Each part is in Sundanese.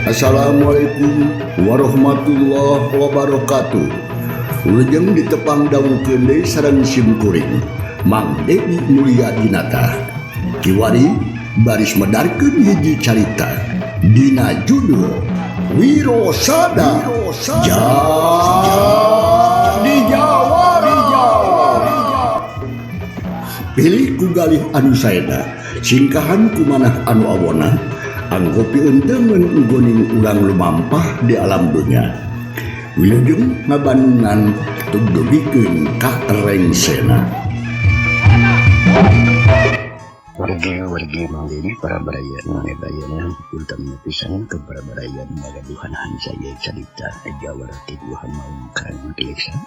Assalamualaikum warahmatullahi wabarakatuh. Lujeng ditepang daun kende sareng simkuring Mang Dewi Mulia Dinata kiwari baris medarkeun hiji carita dina judul Wirosada Jadi Jawara. Pilih ku galih anu saeda singkahan kumanah anu awona anggopi enteun ugoning urang lumampah di alam dunya. Wilujeng ngabanungan tugdugikeun ka rengsena. Wargi mangini para barayan manebaya utama pisan ke para barayan magaduhan saya cerita Jawara Tiduhan maung karang kileksan.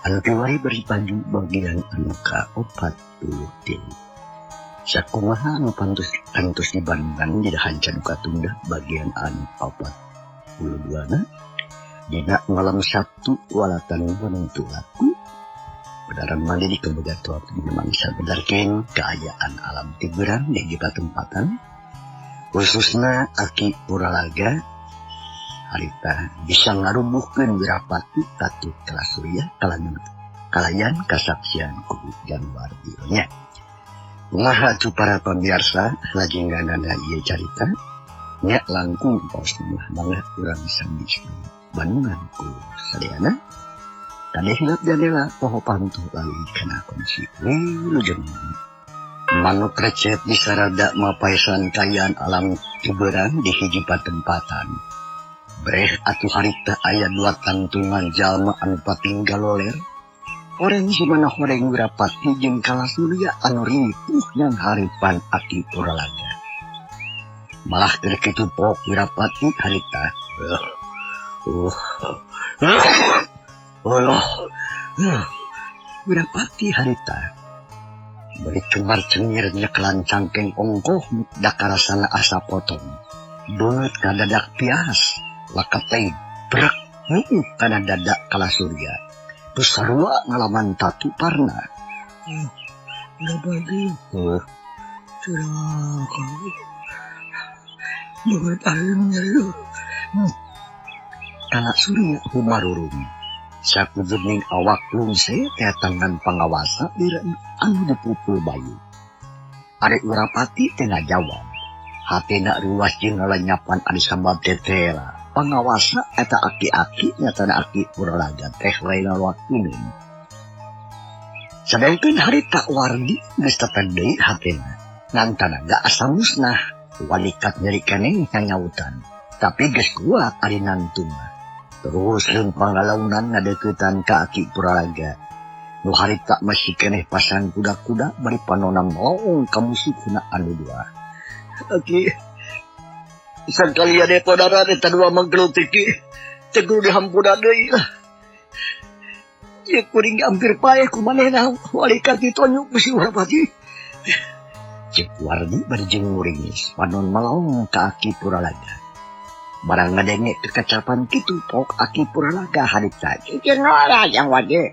Anu kiwari beri panju bagian anu ka-40 tin. Sakumaha anu pantus dibandingkan di dahan canu katunda bagian anu 42 na dina malam Sabtu walatan menentu laku bedaran mandi di kebegatua mangsa bedarkeun keayaan alam tiburan di patempatan khususna Aki Puralaga harita bisa ngarubuhkeun Wirapati Tatu Kalasurya kalayan kasaksian ku Januar nya. Kumaha tu para pemirsa lagi nganana ieu carita nya langkung posna banget urang sami Bandungan ku sadayana tadi hilap jadela poho pantu lagi kena kondisi lujeng manuk recet di sarada mapaisan kayaan alam tiburan di hiji patempatan breh atuh harita aya 2 tantungan jalma anu patinggal loler orang simana horeng Wirapati jeung Kalasurya anu ripuh yang haripan Aki Puralaga malah keur kitu pok Wirapati harita Wirapati harita beri cemar cengirnya kelan cangkeng ongkoh dakarasana asa potong banget kadadak pias lakatay brak kana dadak Kalasurya terus sarua ngalaman tatu parna udah bagi curah kau banget akhirnya lu Kalasurya humarurung sakujening awak lungse ketangan pangawasa diren anu dipupul bayu. Arek Wirapati teu ngajawab. Hatena ruas jeung ngalenyapan anu sambab tetela. Pangawasa eta aki-aki nyatana Aki Puralaga teh lain waktuneun. Sadengkeun harita wardi geus tepen deui hatena. Ngantana asa musnah walikat nyeri keneh nyautan. Tapi geus kuat ari nantungna. Terus jeung pangalaunan ngadeuketan ka Aki Puralaga. Nu harita masih keneh pasang kuda-kuda bari panonam maung ka musuhna anu dua. Aki sakalian podara eta dua manggelutiki tegur dihampura deui. Ieu kuring hampir paeh ku manehna walikat ditonyuk bisi Wirapati. Cek wardi bari jeung nguringis panon malaung ka Aki Puralaga. Barang ngadenge kekacapan kitu pok Aki Puralaga harita cikeun ora yang wade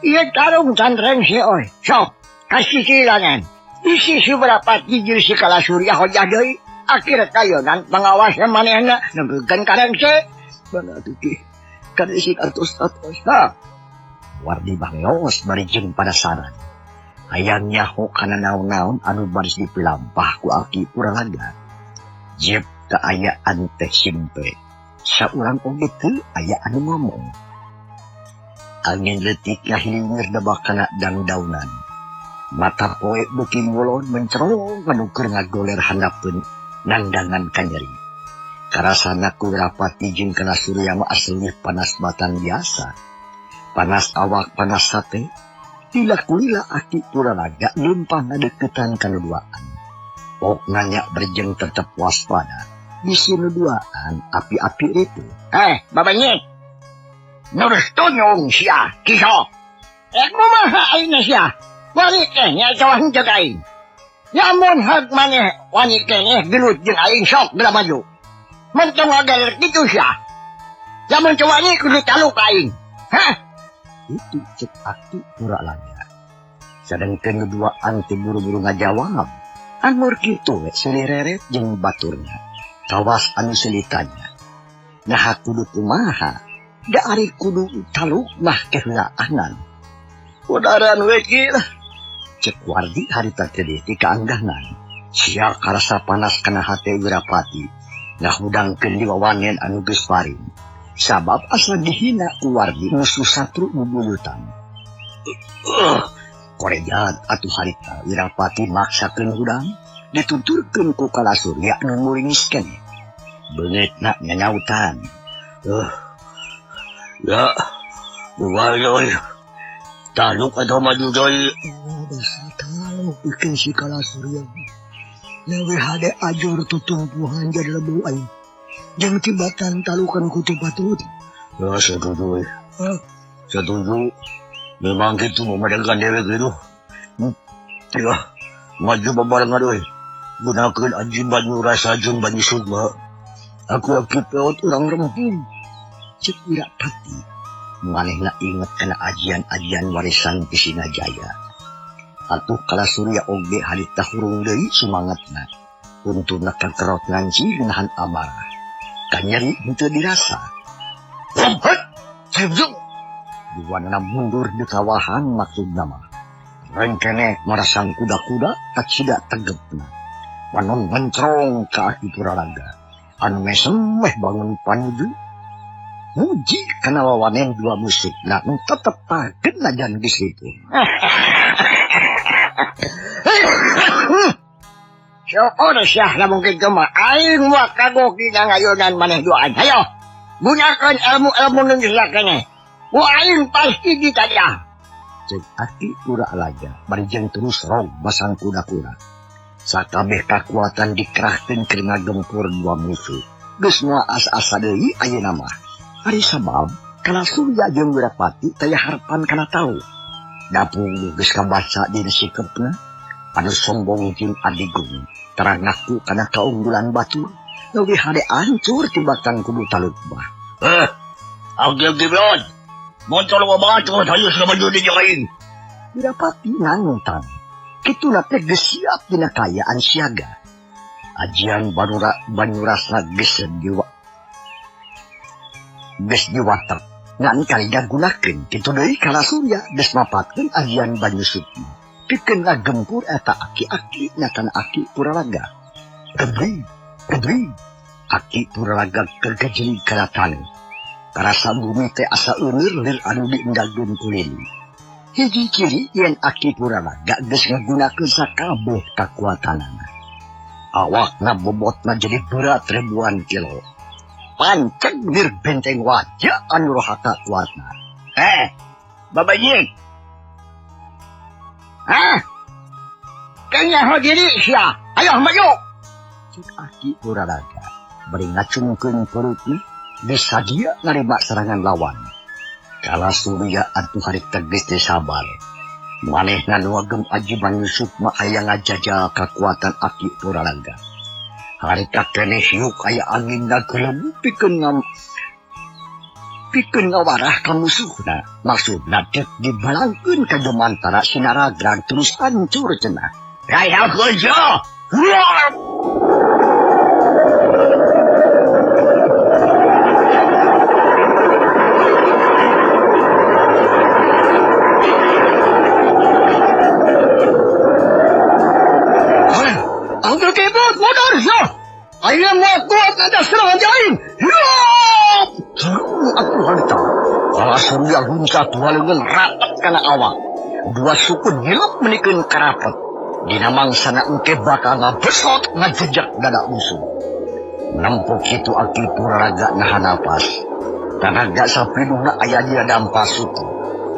ieu tarung candreng si oi sok kasih silangan isi si Wirapati jeung si Kalasurya hojah deui akhir kayonan pangawas manehna nembekeun karengse bana tuki kana isi atos-atos ha wardi bangos bari jeung padasaran hayang nyaho kana naon-naon anu baris dipilampah ku Aki Puralaga jep keayaan teh simpe saurang oge teu aya anu ngomong angin leutik ngahilir debakana dangdaunan mata poe beuki ngulon mencerong anu keur ngagoler handapeun nandangan kanyeri karasana ku Wirapati jeung Kalasurya mah asli panas batan biasa panas awak panas sate lila-kulila Aki Puralaga lempah ngadeuketan kanuduaan pok nanya berjeng tetep waspada bisi nuduaan api-api itu. Babanyik. Nurus tunyong siya, kiso. Kumaha aina siya. Wali kenya cawan jagain. Yamun hag maneh wani kenya gelut jeung aing sok geula maju. Mentong agar kitu siya. Yamun cowani kudu taluk aing. Itu cek Aki Puralaga. Sedangkeun nuduaan teh buru-buru ngajawab. Anggur kitu we silireret jeung baturnya. Kawas anu selitannya. Nah kudu kumaha. Da ari kudu taluk mah kehulaanan. Udaran we kieu. Cek Wardi harita teh ti kaangganan. Sia karasa panas kana hate Wirapati. Ngahudangkeun diwawanen anu geus paring. Sabab asa dihina ku Wardi musuh satru bubuyutan. Korejan atuh harita Wirapati maksakeun hudang ditunturkeun ku Kalasurya anu muringis keneh. Beungeutna nyanyautan. Ya, buwayoy. Taluk atau maju doy. Basa taluk bikin si Kalasurya. Lewe hade ajur tutumpuhan jadi lebu aing. Jangan tibatan talukan kutu patut. Ya, setuju. Setuju. Memang gitu memadangkan dewek gitu. Ya, maju babarengan doy. Gunakan anjing banyu rasa jeung banyu sukma. Aku peot urang rempung. Cek Wirapati. Manehna inget kana ajian-ajian warisan Pisina Jaya. Atuh Kalasurya oge harita hurung deui sumangetna. Untuna kakerot nganci nahan amarah. Kanyeri henteu dirasa. Lompat! Sebjung! Diwanana mundur di kawahan maksudna mah. Rengkene marasang kuda-kuda tak sida tegepna. Wanon mencrong ka aki Puralaga. Anu mesemeh bangun panuju. Muji kana wawanen dua musik na tetep pagen najan disipun. Syukur syah lamun kitu mah aing mah kagok dina ngayonan maneh doan. Hayo, gunakan ilmu-ilmu nu geus keneh. Ku aing pasti ditanya. Cek aki Puralaga barijeng terus rog basang kuda-kuda. Sakabeh kakuatan dikerahkeun keur ngagempur dua musuh. Geus moal asa-asa deui ayeuna mah. Ari sabab Kalasurya jeung Wirapati taya harapan kana tahu. Dapung geus kabaca dina sikepna. Anu sombong jeung adigung terang ngaku kana kaunggulan batur. Leuwih hade ancur tibatan kudu taluk mah. Agil giblon. Montol wa batu hayu sama judi jeung Wirapati ngangutan. Kituna teh geus siap dina kayaan siaga. Ajian Banyurasna geus diwatak ngan kalida gunakeun kitu deui Kalasurya geus mapatkeun ajian Banyusukma pikeun ngagempur eta aki-aki natana aki Puralaga. Gebring aki Puralaga kergejling kalatane. Karasa bumi teh asa euneur lir anu diendagkeun ku lili. Hiji ciri yen aki Puralaga geus ngagunakeun sakabeh kakuatanana. Awakna bobotna jadi berat ribuan kilo. Pancek lir benteng wajah anu rohaka kuatna. Babajing. Kayaknya ho diri sia. Ayo maju. Cek aki Puralaga bari ngacungkeun perutna bisa dia narima serangan lawan. Kalasurya atuh harita geus teu sabar. Manehna nu ngagem aji Banyusukma aya ngajajal kakuatan aki Puralaga. Harita keneh hiuk aya angin nagelebu pikeun ngawarah ka musuhna. Maksudna dek dibalangkeun ka jemantara sinaragrag terus hancur cenah. Raya kerja. Anggur kebut mundur yo. Ayo mau kuat ada serangan jaring. Aku harita. Kalasurya huncat walengan rapat kana awak. Dua suku nilap menikeun karapet. Dina mangsana engke bakal ngabesot ngajejak dada musuh. Nampuk kitu aki Puralaga nahan napas. Tanaga sapinuna aya di dampa suku.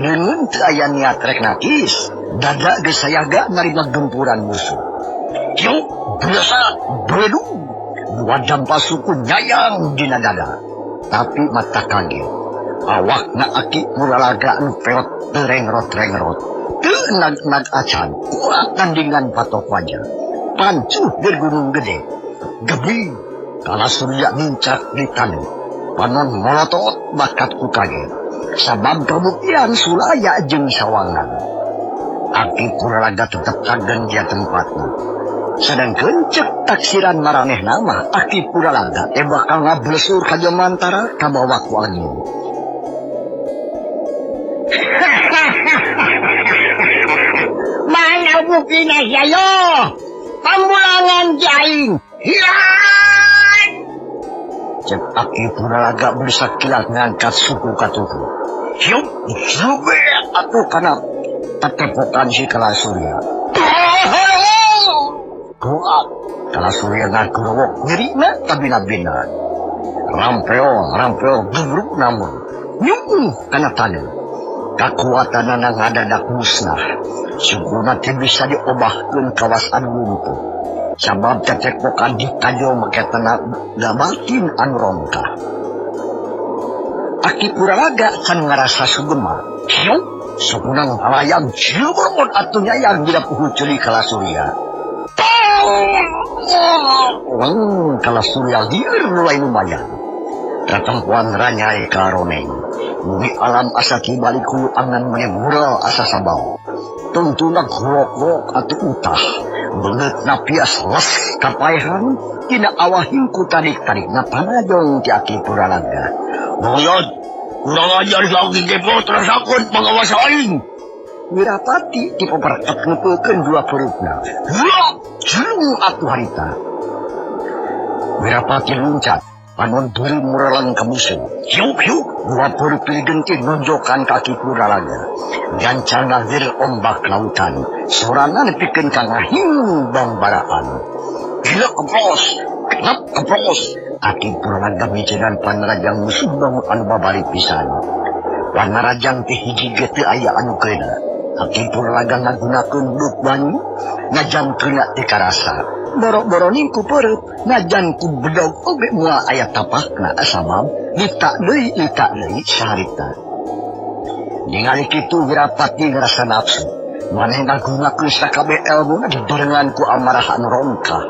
Leungeun teu aya niat rek nakis. Dada geus sayaga narima gempuran musuh. Yuk, biasa beledung. Dua dampa suku nyayang dina dada. Tapi mata kaget. Awakna aki Puralaga anu peot terengrot-rengrot. Teu nag acan. Kuat tandingan patok wajah. Pancuh di gunung gede. Gebring. Kalasurya nincak di tanah. Panon molotot bakat ku kaget. Sabab kabuktian sulaya jeung sawangan. Aki Puralaga tetep kagen dia tempatna. Sedangkan cek taksiran maraneh nama Aki Puralaga bakal ngablesur ka Jamantara ka bawah ku angin. Mana buktinya saya? Pamulangan jaing. Hiat! Cek Aki Puralaga bersakilat ngangkat suku katuhu. Hiup, subet atuh kana tatepokan si Kalasurya. Kuat, Kalasurya ngakurowok nyerina tabina-bina. Rampeo, gebruk namun. Nyung kana tanah. Kakuatan nang ngadadak musnah. Suguna teh bisa diobahkeun kawas anu lumpuh. Sabab tetepokan ditajo make tanah gabatin anu rongkah. Aki Puralaga can ngarasa sugema. Hiup, sugunang halayang jurun atunya yang tidak puhuculi Kalasurya. Kalasurya liar mulai lumayan. Tatampuan ranyai karoneng. Bumi alam asa kibaliku angan menemural asa sabau. Tuntunak grok-grok atau utah. Belet napias les kapaihan. Tina awahin ku tarik-tarik na panajong ti Aki Puralaga. Boyod, kurang ajar lagi kepo terus akun pengawas aing. Wirapati dipeperkat ngepeukeun dua perutna. Hurap! Jurung atuh harita. Wirapati luncat. Panon duri muralang ke musuh. Hiup. Dua perut pilih nunjukkan Aki Puralaga. Gancang ngahir ombak lautan. Sorangan pikeun kangahing bambaraan. Gila kepros. Aki Puralaga mijinan panrajang musuh bangun anu babari pisan. Panrajang teh hiji teu aya anu keuna. Aki Puralaga ngagunakeun duk banyu. Ngajan keuna teh karasa. Borok-boroning ku perut. Ngajan ku bedog oge moal aya tapakna asamam. Ita deui saharita. Ningali kitu Wirapati ngerasa nafsu. Maneh ngagunakeun sakabe elmuna dibarengan ku amarah anu rongkah.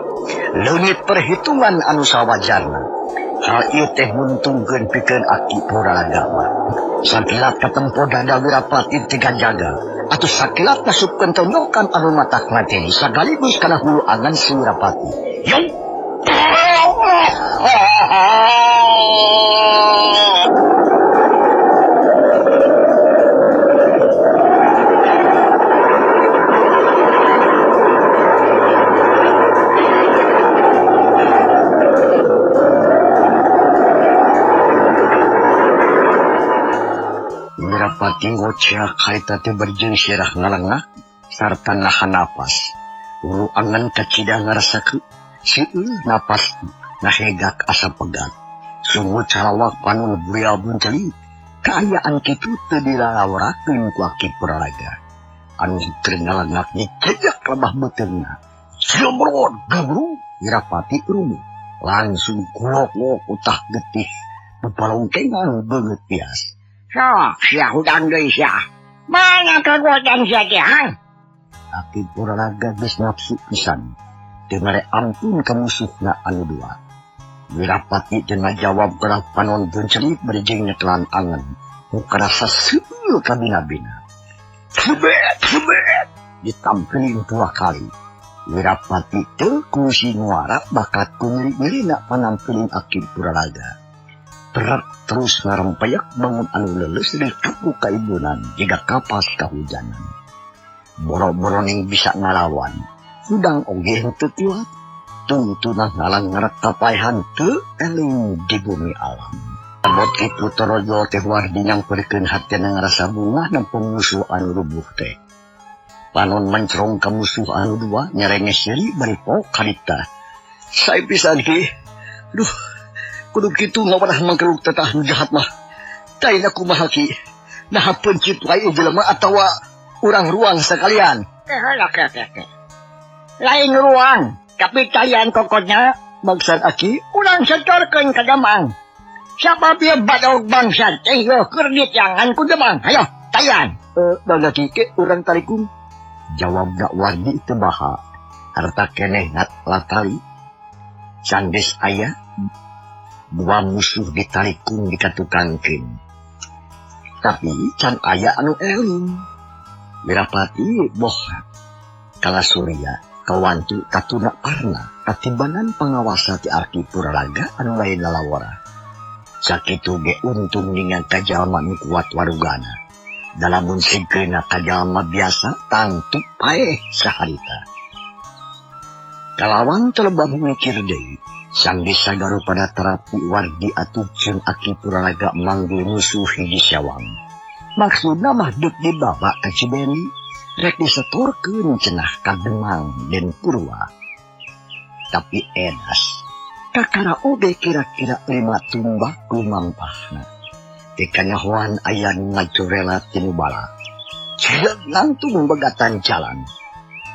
Leungit perhitungan anu sawajarna. Hal ieu teh nguntungkeun pikeun Aki Puralaga mah. Sakilat katempo dada Wirapati tiga jaga. Atuh sakilat nasupkeun tonjokan anu matakna teh sagaligus kana hulu angan si Wirapati. Yung! Wirapati ngocea kaita teh berjeung sirah ngalengah sarta nahan napas. Ulu angan kacida ngarasakeun seueuh napas nahegak asa pegat. Sungguh calawak panun burial bunceli. Kaayaan kitu teu dilalaworakeun ku Aki Puralaga. Anu keur ngalengak nyejak lebah beuteungna. Jemrot gebruk Wirapati rumu. Langsung kulok-kulok utah getih. Bepalongkengan beungeut pias. Sia hudang deui sia. Mana kekuatan sia teh, hang? Aki Puralaga geus nafsu pisan. Teu mere ampun ka musuhna anu dua. Wirapati teu ngajawab gerak panon bunceli berjing nyekelan angen. Nu karasa seueur ka bina-bina. Sebet! Ditampilin 2 kali. Wirapati teu kusi nguara bakat ku ngiri-ngirina panampilin Aki Puralaga. Berat terus ngarempeyak bangun anu leuleus dari kapu kaibunan jika kapas kahujanan. Boro-boroning bisa ngalawan. Hudang oge henteu tiwat. Tuntunah ngalang ngaret kapaihan teu eling di bumi alam. Abot kitu torojo teh wardi nyangperkeun hatena ngarasa bungah nempung musuh anu rubuh teh. Panon mencrong ka musuh anu dua nyerenges seri bari pok kadita. Sae pisan ki. Duh. Kudu kitu ngawarah mangkeruk tetah nu jahat mah. Taina kumaha ki. Nah pencit wae jelema atawa urang ruang sekalian. Lain ruang, tapi kalian kokotnya Maksud Aki, urang setorkeun ka Damang. Siapa dia badog bangsa teh yo kredit jangan ku Damang. Hayo, tayan. Dada kike urang tarikum. Jawab dak wardi teu baha. Harta keneh ngat latali. Sanggeus aya dua musuh ditarikum dikatukankeun. Tapi can aya anu eling. Wirapati boh Kalasurya kawantu katuna parna katibanan pangawasa ti Aki Puralaga anu lain lalawara. Sakitu ge untung dengan kajalma nu kuat warugana. Dalam sigkeuna kajalma biasa tangtu paeh saharita. Kalawan telebah mikir deui, sang disagaru pada terapi wardi atukeun Aki Puralaga manggil musuh hiji syawang. Maksudna mah deuk dibaba ka Cibeni, rek disetorkeun cenah ka Demang den Purwa. Tapi edas, kakara oge kira-kira 5 tumbak lumampahna. Tikanyahoan aya nu ngacurela tinu bala. Cileug nangtung begatan jalan.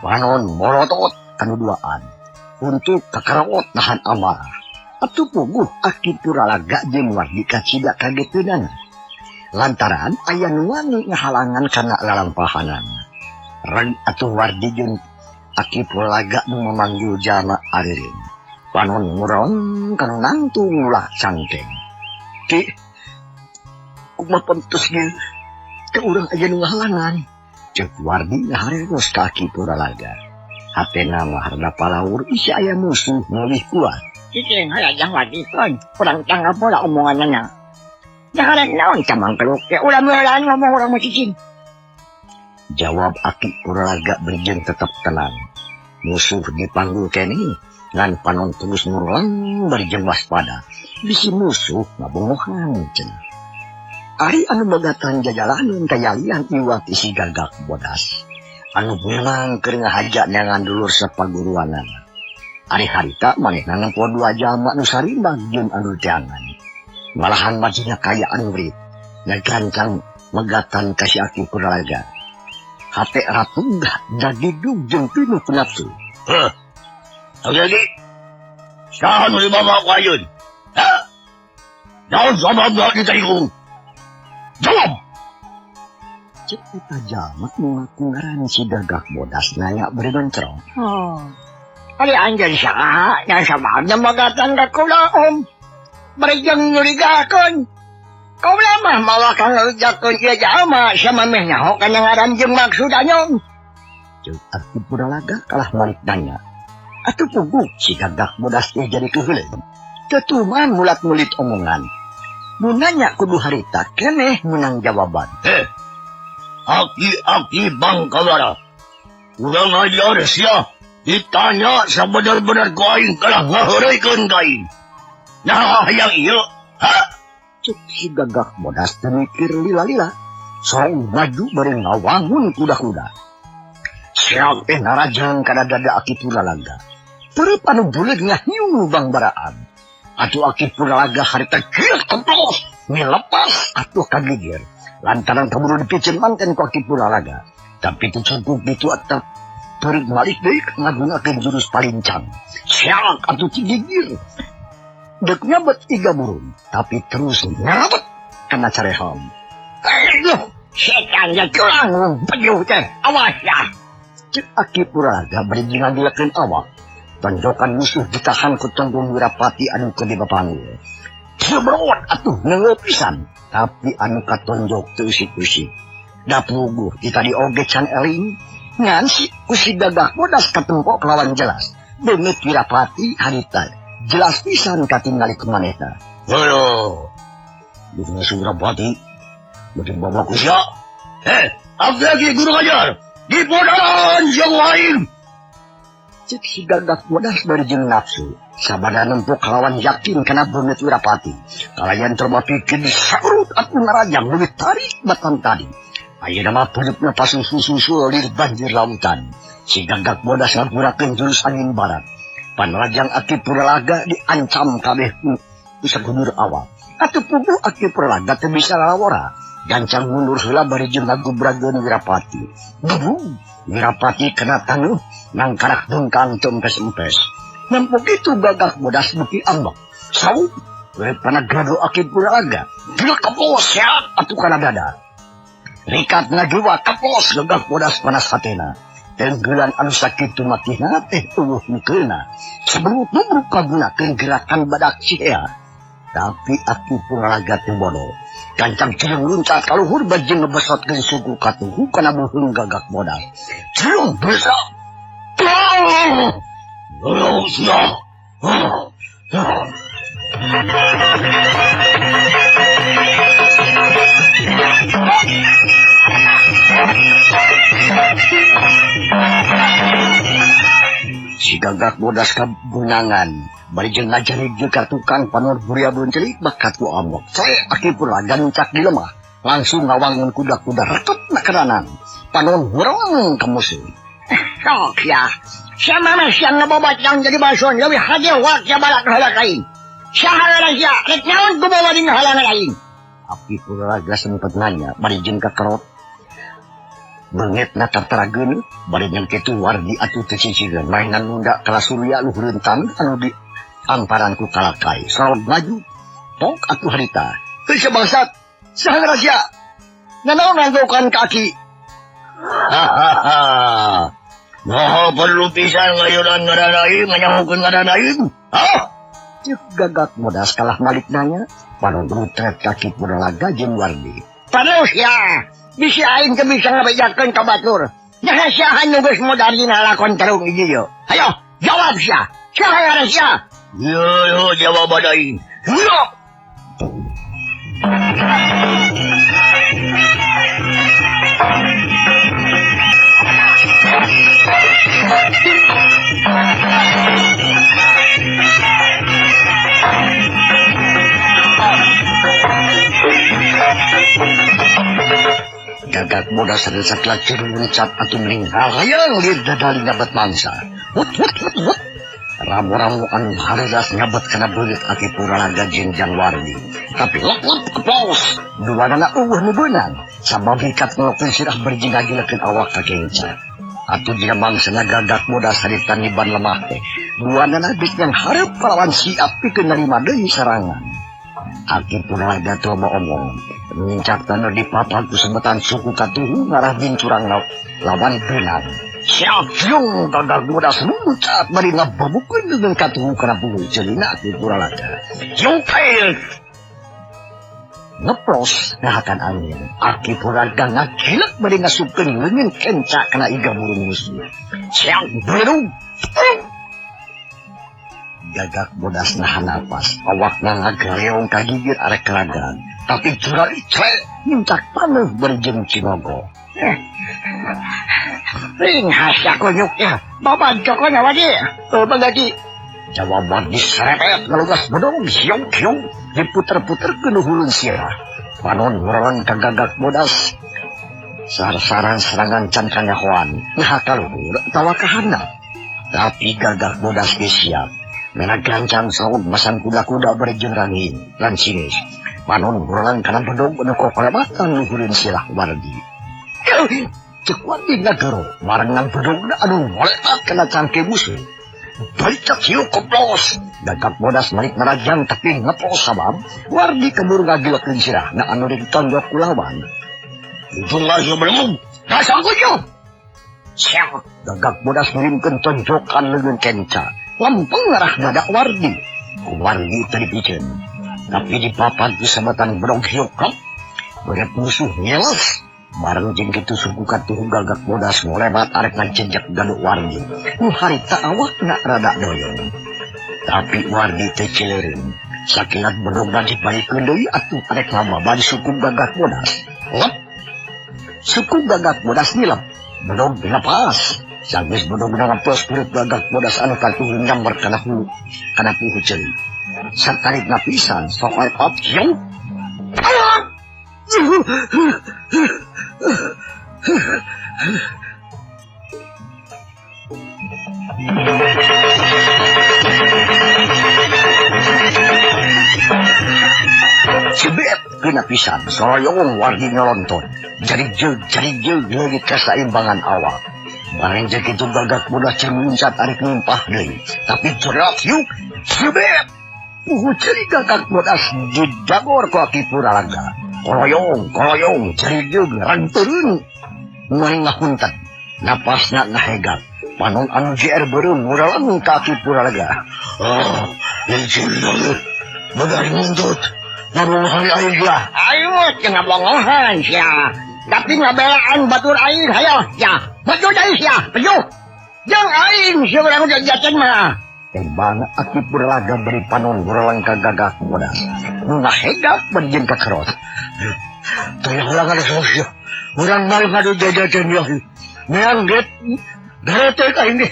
Panon molotot kanu duaan. Untuk kakaraot nahan amarah. Atuh puguh Aki Puralaga jeung wardi kacida kageteunan. Lantaran aya nu wani ngahalangan kana lalampahanana. Reg atuh wardi jeung Aki Puralaga nu memanggil jalma aririn. Panon ngurong kanu nangtung ulah cangkeng. Ki, kumaha pentus ge ke urang aya nu ngahalangan. Ceuk wardi ngahareros ka Aki Puralaga. Hatena mah harda palaur isi aya musuh nu leuwih kuat. Cicing hayang wadikon. Kurang tangga pola omongannya. Jangan naon camang keluk. Ya ulah meulaan ngomong urang mah cicing. Jawab Aki Puralaga berjeng tetap tenang. Musuh dipanggul kene ngan panon terus ngurang berjeng waspada. Bisi musuh ngabongohan cenah. Ari anu bagatan jajalaneun kayalian iwat isi Gagak Bodas. Anu beunang keur ngahaja neangan dulur sapaguruanana. Ari harita manehna nempo 2 jalma nu sarimbang jeung anu teangan. Malahan majina kayaan murid. Ngagancang megatan ka si Aki Puralaga. Hate ratunggah dadidug jeung pinuh ku nafsu. Heh. Lagi. Saha nu dibawa ku ayeun? Ha? Naon sababna ditaiku? Jawab. Cek eta jalma nu ngaku ngaran si Gagak Bodas nanya berencong. Ari anjeun saha yang sababna magatan ka kula om. Barejeng nyurigakeun. Kaula mah mawa kang ngeujakeun ieu jalma sama meh nyaho kana ngaran jeung maksud anyong. Cek Aki Puralaga kalah balik nanya. Atuh puguh si Gagak Bodas teh jadi keuheuleun. Tetuman mulat-mulit omongan. Mun nanya kudu harita keneh menang jawaban. Aki Bangkawara. Urang ngajares ya. Ditanya sabenar-benar ku aing kalah ngaheureuykeun ka aing. Nah hayang ieu? Ha? Cek si Gagak Bodas mikir lila-lila. Sareng maju bareng ngawangun kuda-kuda. Siap teh narajang kana dada Aki Puralaga. Perep anu buleud ngahiung bangbaraan. Atuh Aki Puralaga harita geus kemplos milepas atuh kagigir. Lantaran kaburu dipicenmankan ku Aki Puralaga. Tapi tu cukup itu atap terik balik deui ngagunakeun jurus palincang. Siak atuh cigigir. Dek nyabet 3 burung, tapi terus ngarabet kana carehom. Aduh, setan ya curang bejuh teh. Awas ya. Cek Aki Puralaga bari ngagilakeun awak. Tonjokan musuh ditahan ku Tonggung Wirapati anu keur dibapanggul. Sebrot atuh neungeut pisan. Tapi anu katonjok teu usik-usik. Da puguh kita dioge can eling ngan si si Gagak Bodas katempo kelawan jelas. Beungeut Wirapati harita jelas pisan katingali ku manehna. Halo. Beungeut Wirapati beuting bawa ku Ya. Abdi lagi guru ngajar. Di bodaran yang lain. Cek si Gagak Bodas berjeng nafsu. Sabada nempuh kelawan yakin kana beungeut Wirapati. Kalayan coba pikir disaurut atuh narajang leuwih tarik batan tadi. Ayeuna mah peudupna pasusul-susul di banjir lautan. Si Gagak Bodas ngagurakeun jurus angin barat. Panrajang Aki Puralaga diancam kabeh ku sagunur awak. Atuh puguh Aki Puralaga teu bisa lalawara. Gancang mundur heula bari jeung ngagubrageun Wirapati. Gebung, Wirapati kena tanuh nangkarak dengkang tempes-empes. Nampu kitu Gagak Bodas beuki ambek. Sauk, we panagrado Aki Puralaga. Geuleuh keplos ya atuh kana dada. Rikat ngajuwa keplos Gagak Bodas panas hatena. Tenggelan anu sakitu matihna teh eueuh mikeuna. Sebelum nubruk kagunakeun gerakan badak cihea. Tapi Aki Puralaga teu bodoh. Gancang cilung luncat kaluhur bajeng ngebesotkeun suku katuhu kana beuheung Gagak Bodas. Cilung besa. siya. Si Gagak Bodas kabunangan. Barijeng ngajarig juga tukang panor buria buncelik bakat ku amok. Saya aki pula gancak di lemah. Langsung ngawangin kuda-kuda rekep nakeranan. Panon hurang ke musuh. Sok ya. Siya mama siya nababat yang jadi bason. Lebih hadir wak siya balak halak lain. Siya halak siya. Ket naon gumawa din halak lain. Api pula raga sempat nanya. Barijeng kekerot. Bengit na terteragen. Barijeng ketu wardi atu tesisigan. Mainan nunda kala surya luhur rentan. Anu di amparanku kalakai. Selalu maju. Tok atu harita. Siya bangsat. Siya rahasia. Nanaw nandukan kaki. Hahaha. Nah, perlu pisan ngayon ang ngaranayin, nganyamukun ngaranayin. Cik Gagak Bodas kalah malik nanya. Panon rutret kaki pura laga jeung wardi. Terus ya. Bisiain ka bisa ngabayakan ka batur. Nahasyahan nubos mo dari nalakon tarong iyo. Ayo, jawab siya. Siya kaya siya. Yo, jawab adain. Yo! Gagak Bodas resak lacur mencap atau meninggal. Hayang lir dadali nyabat mangsa. Wut. Ramu-ramu anu haridas nyabat kena belit aki pura laga jenjang wardi. Tapi lop keplos. Dua nana nu benang. Sama bikat ngelokin sirah berjingga gilakin awak kakenca. Atu jika mangsa na Gagak Bodas haritan niban lemah teh. Dua nana bit yang harap kalawan siap pikeun nerima deui sarangan. Aki pura laga tua mau omong. Mencap tanah di papaku sebetan suku katuhu ngarah bincurang lawan benang. Siap Yung Gagak Bodas muncap bari ngababukun dengan katuhu kana bulu celina aki pura laga. Yung kail. Ngeplos ngahakan angin. Aki pura laga ngagilak bari ngasupkeun leungeun kenca kana iga burung musuh. Siap belum. Gagak Bodas nahan napas. Awakna ngagaleong kagigir arek keladan. Tapi curah icre minta panuh berjeng Cinogo. Ring hasya konyuknya. Bapak jokonya wadi. Bagadi. Jawaban diserepet ngelugas bedong siong-siong. Diputer-puter ke nuhulun sirah. Panon ngurang ke Gagak Bodas. Sar-saran serangan can kanyahoan. Nah kaluhur tawa kahana. Tapi Gagak Bodas siap. Menagancang saud masang kuda-kuda berjeng rangin. Lan sinis. Panon ngurang kana bedong menukok perebatan luhurin sirah wardi. Cek wardi nagaro. Marangan bedong na anu moletak kena cangke musuh. Balicak hiu koplos. Gagak Bodas malik narajang tapi ngeplos sabab. Wardi keburu ngagilakeun sirah na anu ditonjok kulawan. Itulah yang belum. Dasar kunyuk. Siap. Gagak Bodas ngirimkeun tonjokan leungeun kenca. Lampung ngarah dadak wardi. Wardi tadi piceun. Tapi di papan kesemetan bedong hiukap. Berat musuh nyelas. Bareng jeung kitu suku katuhu Gagak Bodas ngolebat arek ngajejak gaduk wardi. Harita awakna rada doyong. Tapi wardi teh cileureun. Sakilat bedong dan dibalikeun deui atuh arek lama bari suku Gagak Bodas. Lep. Suku Gagak Bodas nilep. Bedong dilepas. Sanggeus bedong ngapos perut Gagak Bodas anu katuhu nyamber kana puhu ceuli. Satarik napisan soal opsiong. Cibet kena pisan soroyong wardi nyelonton. Jari-jari leugit kasaimbangan awak. Bareng jeung kitu Gagak Bodas muncat arek numpah deui. Tapi jerak yuk cibet. Puhu ceuli Gagak Bodas didagor ku aki pura laga. Koloyong, cerijug, ranturun. Ngai ngapunten, napasna nahegat. Panon anu JR beureum nguralang kaki pura laga. Incil bagari muntut. Namun hari air dia. Ayo, jangan bongohan siya. Tapi ngabelaan batur air, hayo, ya. Maju dari siya, penuh. Yang aing seorang jajatan mah. Tembang aki puralaga beri panon berulang kagagak bodas. Nuna hegak berjen kakerot. Tayang lang ada sosyo. Orang mal ngadu jajatan ya. Meang get. Garete ka ini.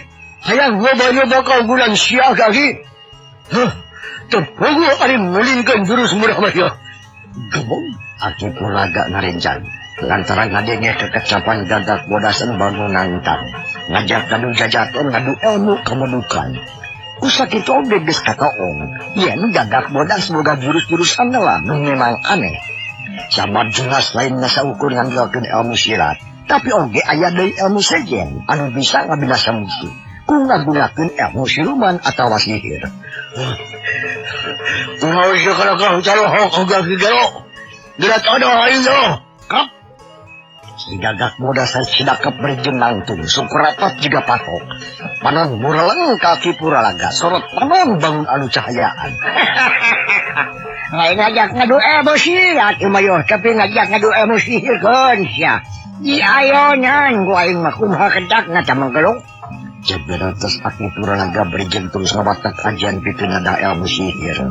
Hayang nyoba-nyoba kau bulan siaga lagi. Terpugu ari mulingkan jurus murah maya. Gebong aki puralaga ngarencan. Lantaran ngadenge kekecapan gagak bodasan bangunan tang. Ngajak ngadu jajatan ngadu ilmu kemedukan. Usak itu oge geus kataong. Yen gagak bodas boga jurus-jurusan lah memang aneh. Sama jelas lain nasaukur ngandalkeun ilmu silat. Tapi oge aya deui ilmu sejen anu bisa ngabinasa musuh. Ku ngagunakeun ilmu siluman atawa sihir. Kumaha sih kalau kau caloh oga gigalo. Gerak ada ayo. Kap. Si gagak bodasan sidakep berjenang tung sukurapat juga patok. Panon mureleng kaki puralaga sorot panon bangun anu cahayaan. Lain ngajak ngadu ilmu silat umayo tapi ngajak ngadu ilmu sihir kan siya. Di ayo nyan gua aing mah kumaha kedak ngata manggelong. Jeberatos aki puralaga berjen terus ngawatak ajian pitunada ilmu sihir.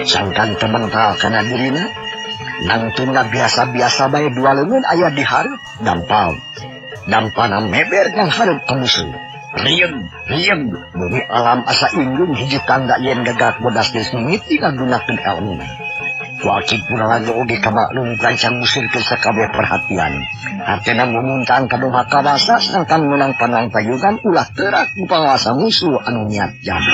Sangkan temental kana dirina. Nangtuna biasa-biasa bae dua leungeun aya di hareup dampal. Dampana meber yang hareup ka musuh. Riem, bumi alam asa inggung hiji tanda yen gagak bodas geus mimiti ngagunakeun ilmuna. Wajib puralaga oge kamaklum gancang musuh ke sakabeh perhatian. Hatena mumuntang ka domah kawasa sangkan menang panang payungan ulah teurak ku pangawasa musuh anu niat jahat.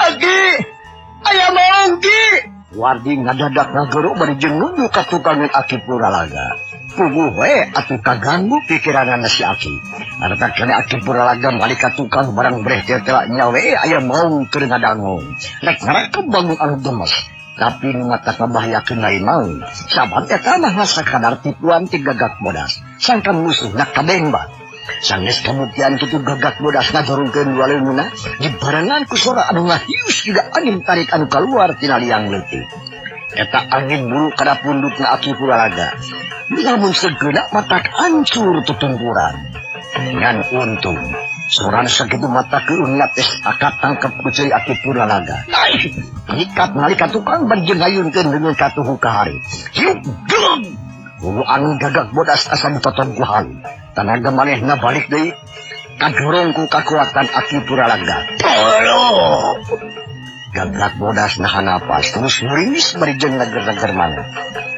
Aki, ayah mau Ki. Wardi ngadadak ngagero bari jeung nuju ka tukangan aki puralaga. Puguh we atuh kaganggu pikiranana si aki. Arta kene aki puralaga balik ka tukang barang breh tetela nyawe aya mau keur ngadangong. Rek ngarekep bangun anu gemes. Tapi nu mata kabahayakeun lain mau. Sabat eta mah sakadar tipuan ti gagak bodas. Sangkan musuh nak kabengba. Sanggeus kabuktian kitu gagak bodas ngajorungkeun dua leungeunna dibarengan ku sora anu ngahius juga angin tarik anu kaluar tina liang leutik. Eta angin buru kada pundukna aki puralaga. Lamun segeuna matak hancur tutungkuran. Ngan untung soran sakitu mata keunat tes akad tangkep ku ceuy aki puralaga. Ikat nalika tukang berjengayunkeun leungeun katuhu ka hari. Hulu anu gagak bodas asa ditoton ku halu. Tanaga manehna balik deui kadorong ku kakuatan aki puralaga. Tolong! Gagak bodas nahan napas terus ngerimis bari jeung nager-nager maneh.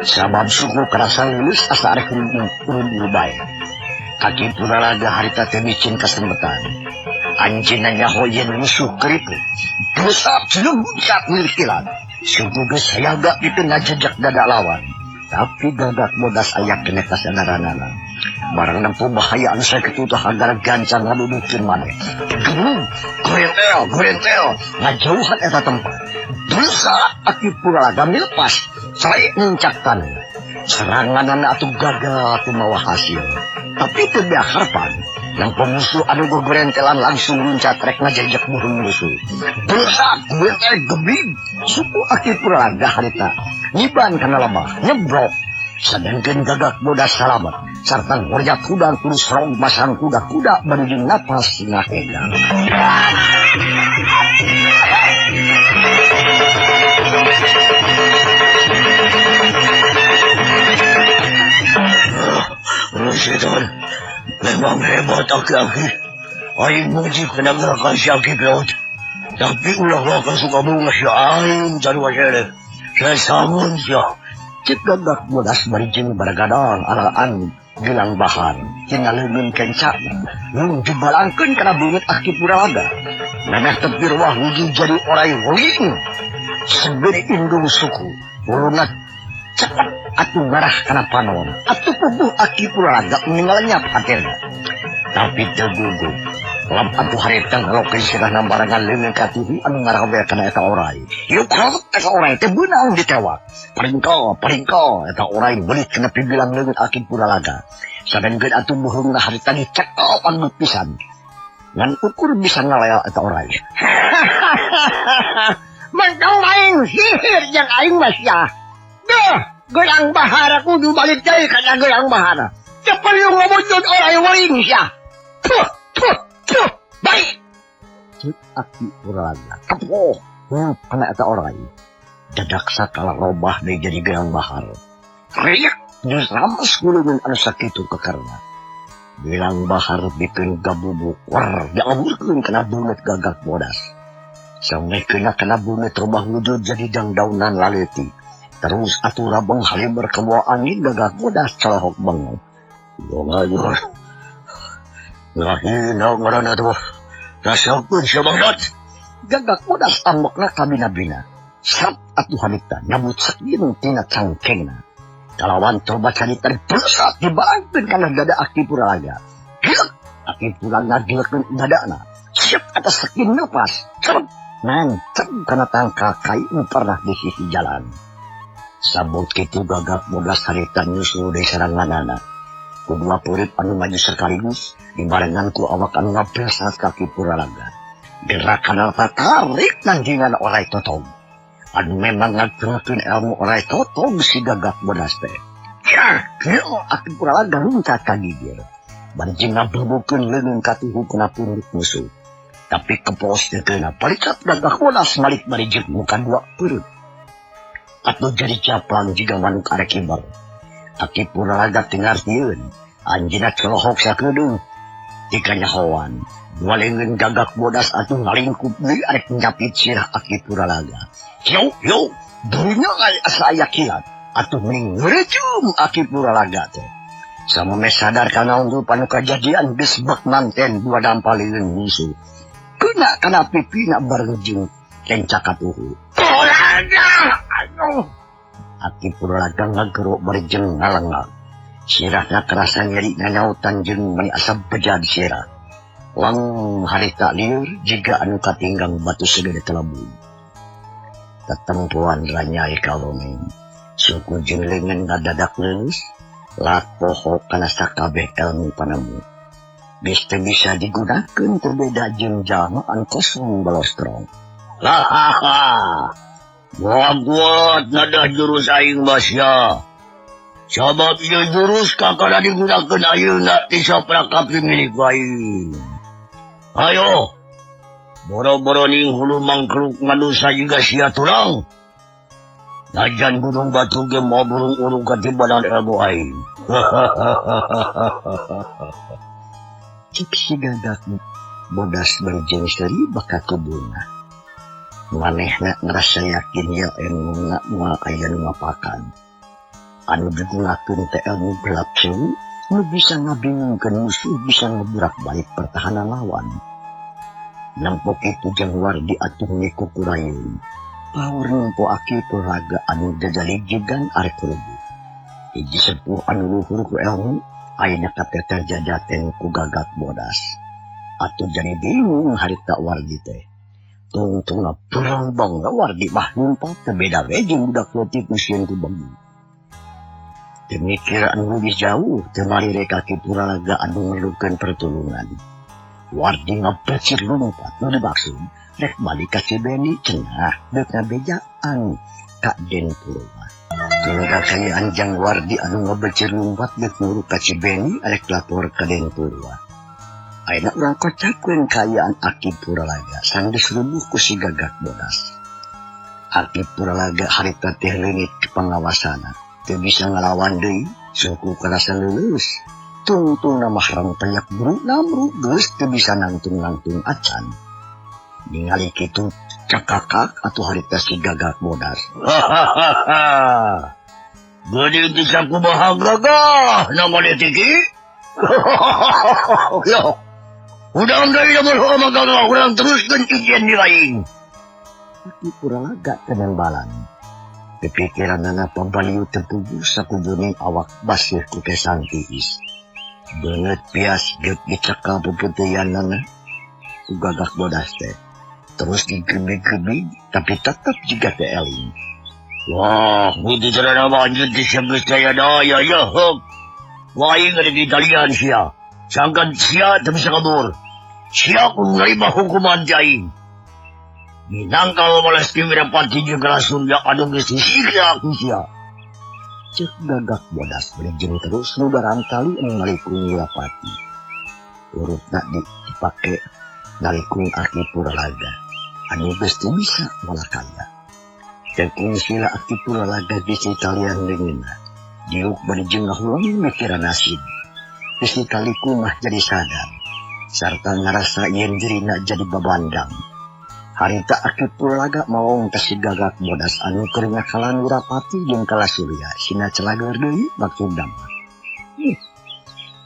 Sabab suku kerasa lulus asa arek urun bae. Aki puralaga harita teh micin kasembetan. Anjeunna nyaho yen musuh keriput. Dosa jeluncat milik kilat. Suku geus hayaga itu ngajejak dada lawan. Tapi gagak bodas aya kene kasadaranana. Barang nempuh bahaya anu sakitu teh hagara gancang ngadudukeun maneh. Genung, gorentel, ngajauhan eta tempat. Dosa aki puralaga milepas, sae nguncak tanah. Seranganana atuh gagal teu mawa hasil. Tapi teu harapan. Yang pemusuh anu gogorentelan langsung luncat rek ngajajak burung musuh. Dosa gorentel gebig, suku aki puralaga harita. Nyiban kana lemah, nyebrok. Sedangkan gagak bodas salamet. Sarta ngorjat kuda terus rong masang kuda-kuda menuju napas ngahegang. Setan, memang hebat aki-aki. Aing muji kena gerakan si aki peot. Tapi ulah-ulah suka bunga si aing cari wasere. Saya sambun siya. Cik gagak bodas barijeng baragadang alaan gelang bahan. Tina leungeun kencak. Nung dibalangkeun kana beungeut aki puralaga. Nanah tepir wah wuju jadi orai wuling. Seberi indung suku. Ulunat cepat atuh ngarah kana panon. Atuh puguh aki puralaga meninggalnya paterna. Tapi tergugup. Lam atuh harita ngalokeun sirahna barangan leungeun katuhu anu ngarawe kana eta orai. Yuk krot eta orai teh beunang ditewak. Paringko eta orai beulit kana pibilang leungeun aki puralaga. Sadengkeun atuh buhungna harita dicekopan pisan. Ngan ukur bisa ngalea eta orai. Mantong laing sihir yang aing masya. Dah, gelang bahara kudu balik dari kana gelang bahara. Cepat yung ngomong orang waling siya. Tuh, baik. Cek Aki Puralaga. Kepoh. Kena eta orang. Dadak sakala robah deh jadi gelang bahar. Riak. Terus ramas gulungan anu sakitu kekarna. Gelang bahar bikin gabubuk. War, diamurkeun kena bunut gagak bodas. Sampai kena bunut rubah wujud jadi dangdaunan laleti. Terus atura bang haliber kebawa angin gagak bodas celahok bang. Ngomong. Ngahina ngarana tuh. Rasakeun sia banget. Gagak bodas ambekna kabina-bina. Sat atuh hanita nyambut sakin tina cangkengna. Kalawan coba carita bersat dibalangkeun kana dada Aki Puralaga. Gilek Aki Puralaga gilekeun dadana. Siap atas sakin lepas. Cep nancep kana tangka kayu pernah di sisi jalan. Sabut kitu gagak bodas harita nyusul dari seranganana. Kedua purit anu maju sekaligus dibarengan ku awak anu ngabresat Aki Puralaga. Gerakan alpa tarik nanjingan orai totong. Anu memang ngagerakeun ilmu orai totong si gagak bodas teh. Aki Puralaga luncat ka gigir. Banjing ngabebukeun leungeun katuhu kana purit musuh. Tapi kepos teu keuna palicat gagak bodas malik barijeg muka dua purit. Atuh jadi caplang jiga manuk arek kibar. Aki Puralaga tingartieun, anjeunna celohok sakeudeuh. Tika nyahoan, dua leungeun gagak bodas atuh ngalingkup deui arek nyapit sirah Aki Puralaga. Yo, dunya asa aya kilat. Atuh mending ngeureum Aki Puralaga teh. Sameme sadar kana unggul panu kajadian geus bak manten dua dampal leungeun musuh. Keuna kana pipina bareng jeung kencak katuhu. Puralaga! Aki Puralaga ngagerok berjeng ngalengak. Sirahna kerasa nyeri nanyautan jeung mani asap beja di sirah. Lang harita liur jiga anu katinggang batu segede telebu. Tetempuan ranyai kalongeng. Suku jeung leungeun ngadadak leus. Lak poho kana sakabeh ilmu panamu. Geus teu bisa digunakeun terbeda jeung jalma anu kosong balostrong. Hahaha. Buat nadah jurus aing basya. Sabab ieu jurus kakana digunakeun ayeuna ti saprakapi milik aing. Ayo. Boro-boro ning hulu mangkruk manusia juga sia tulang. Najan gunung batu ge mau burung-urung katibanan ilmu aing. Cik si gagak bodas berjeng seri baka kebunga. Manehna ngerasa yakin ya ilmu moal aya nu ngapakan. Anu digunakeun teh ilmu gelap sewu, nu bisa ngabingungkeun musuh bisa ngeburak balik pertahanan lawan. Nampok itu jangwar diatur niku kurayun. Pawur nempo Aki Puralaga anu jajalijigan arek rubuh. Hiji sepuh anu luhur ku ilmu, ayeuna kateter jajaten ku gagak bodas. Atuh jadi bingung harita wardi teh. Tungtungna berambang wardi mah numpat tebeda we jeung budak leutik nu sieun ku bangu. Demikir anu lebih jauh temari rek Aki Puralaga anu memerlukeun pertulungan. Wardi ngabecir lumpat nu dimaksud rek balik ka Cibeni cenah deuk ngabejaan ka Den Purwa. Tinggal kayaan jang wardi anu ngabecir lumpat deuk nuru ka Cibeni rek lapor ka Den Purwa. Ayeuna urang kocakeun kayaan Aki Puralaga sanggeus rubuh ku si gagak bodas. Aki Puralaga harita teh leungit ke pangawasana. Teu bisa ngalawan deui suku karasa leuleus. Tungtungna mah rangtayak buru namru geus teu bisa nangtung-nangtung acan. Ningali kitu cakakak atuh harita si gagak bodas. Gede bisa kumaha gagah namanya tiki? Yo. Udah deui lamun magagah urang teruskeun ijen di lain. Aki Puralaga tenang balan. Kepikiranana pambaliu tertubuh sakubuning awak basih ku kesang tiis. Beungeut pias geuk dicekal puputeuyanana ku gagak bodas teh. Terus digebig-gebig tapi tetap juga teu eling. Wah, itu carana manjut di sebelah saya daya ya hok. Wah, ini ada di talian sia. Sangkan sia teu bisa kabur. Sia ku nerima hukuman jaing. Minangkal balas ti Wirapati jeung Kalasunda anu geus disiksa ku sia. Cek Gagak Bodas berjeng terus nu barangkali ngalikung Wirapati. Urutna dipake ngalikung Aki Puralaga anu geus teu bisa malakaya. Ceking sila Aki Puralaga bisi kalian leungeunna. Diuk berjeng ngahulang mikiran nasib. Bisi kalikung mah jadi sadar. Sarta ngarasa yen dirina jadi babandang. Harita Aki Puralaga maung ka si Gagak Bodas anu keur ngakalan Wirapati jeung Kalasurya sina celager deui maksud damar.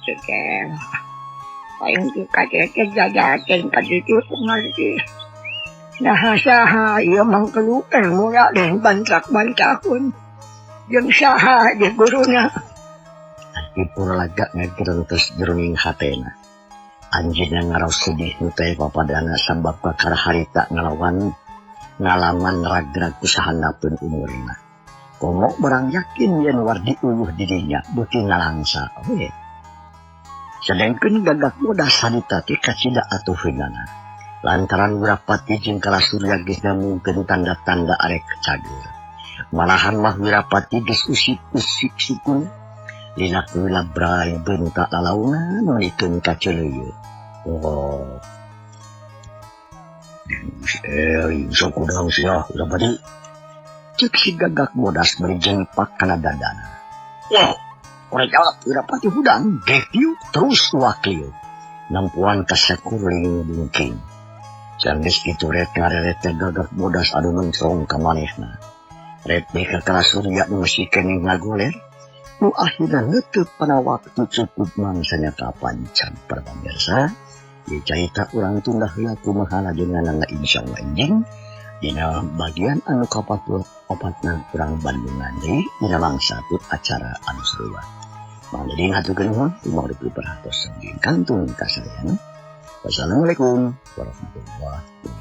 Cekel. Paling kakek jajakin ka ditu ngarti. Nah saha ieu mangkelukan mula dan bantrak-bantakun. Jeung saha di guruna. Aki Puralaga ngagerentos jroning hatena. Anjeunna ngaraos sedih nu teh papadana sabab kakara harita ngalawan ngalaman ragrag kusahandapeun umurna. Komo barang yakin yen wardi uyuh dirinya beuki ngalangsa we. Sedengkeun Gagak Bodas harita teh kacida atuheunana. Lantaran Wirapati jeung Kalasurya geus namungkeun tanda-tanda arek cager. Malahan mah Wirapati geus usik-usik sukun. Dina kula brai bentak lalauna nulikeun ka Celeuyeut. Oh. Sok udang sia, Wirapati. Cek si Gagak Bodas berjeng pak kana dadana. Wah, urang jawab Wirapati hudang gepiu terus wakliu. Nampuan ka sakuring bungking. Sanggeus kitu ret ngareret Gagak Bodas anu nungsong ka manehna. Ret ka Kalasurya nu masikeun ngagoler. Nu akhirna neuteup pana waktu cukup mangsanya kapancan para pamirsa. Ieu carita urang tunda heula kumaha lajenganna insyaallah enjing dina bagian anu kapatuh opatna urang Bandungan deui dina mangsa acara anu sarua. Mangga ngaturkeun nuhun kumaha diperhatos saking kantung kasayan. Wassalamualaikum warahmatullahi wabarakatuh.